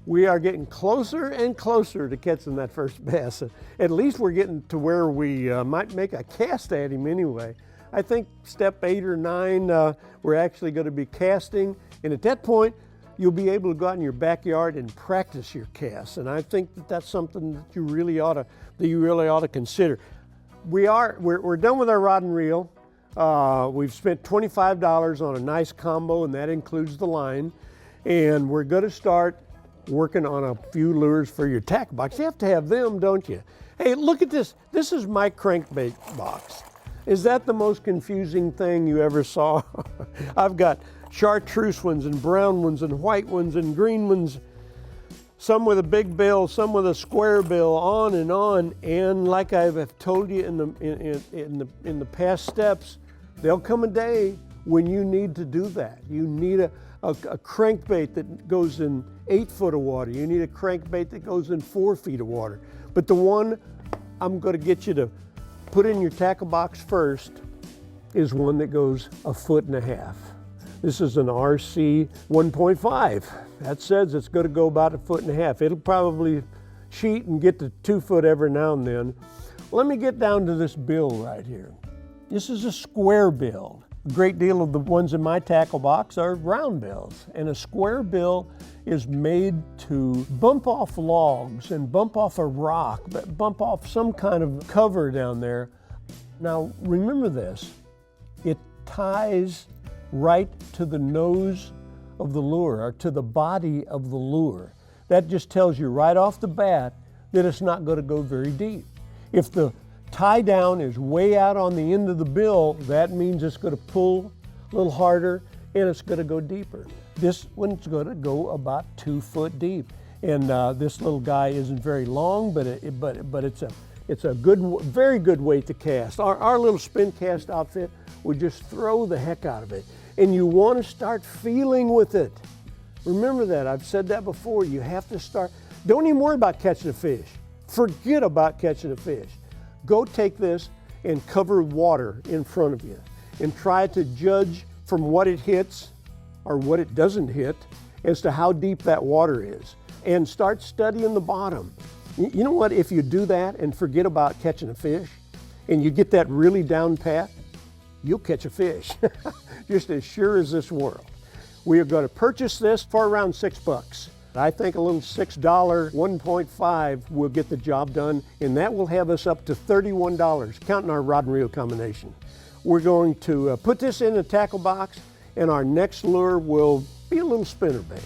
We are getting closer and closer to catching that first bass. At least we're getting to where we might make a cast at him anyway. I think step 8 or 9, we're actually going to be casting, and at that point, you'll be able to go out in your backyard and practice your casts. And I think that that's something that you really ought to consider. We're done with our rod and reel. We've spent $25 on a nice combo, and that includes the line. And we're going to start working on a few lures for your tackle box. You have to have them, don't you? Hey, look at this. This is my crankbait box. Is that the most confusing thing you ever saw? I've got chartreuse ones and brown ones and white ones and green ones, some with a big bill, some with a square bill, on. And like I've told you in the past steps, there'll come a day when you need to do that. You need a crankbait that goes in 8 foot of water. You need a crankbait that goes in 4 feet of water. But the one I'm going to get you to put in your tackle box first is one that goes 1.5 foot. This is an RC 1.5. That says it's going to go about 1.5 foot. It'll probably cheat and get to 2 foot every now and then. Let me get down to this bill right here. This is a square bill. A great deal of the ones in my tackle box are round bills, and a square bill is made to bump off logs and bump off a rock, but bump off some kind of cover down there. Now remember this, it ties right to the nose of the lure, or to the body of the lure. That just tells you right off the bat that it's not going to go very deep. If the tie down is way out on the end of the bill, that means it's going to pull a little harder and it's going to go deeper. This one's going to go about 2 foot deep, and this little guy isn't very long, but it's a good, very good weight to cast. Our little spin cast outfit would just throw the heck out of it, and you want to start feeling with it. Remember that. I've said that before. You have to start. Don't even worry about catching a fish. Forget about catching a fish. Go take this and cover water in front of you and try to judge from what it hits or what it doesn't hit as to how deep that water is, and start studying the bottom. You know what, if you do that and forget about catching a fish and you get that really down pat, you'll catch a fish, just as sure as this world. We are going to purchase this for around $6. I think a little $6 1.5 will get the job done, and that will have us up to $31, counting our rod and reel combination. We're going to put this in a tackle box, and our next lure will be a little spinnerbait.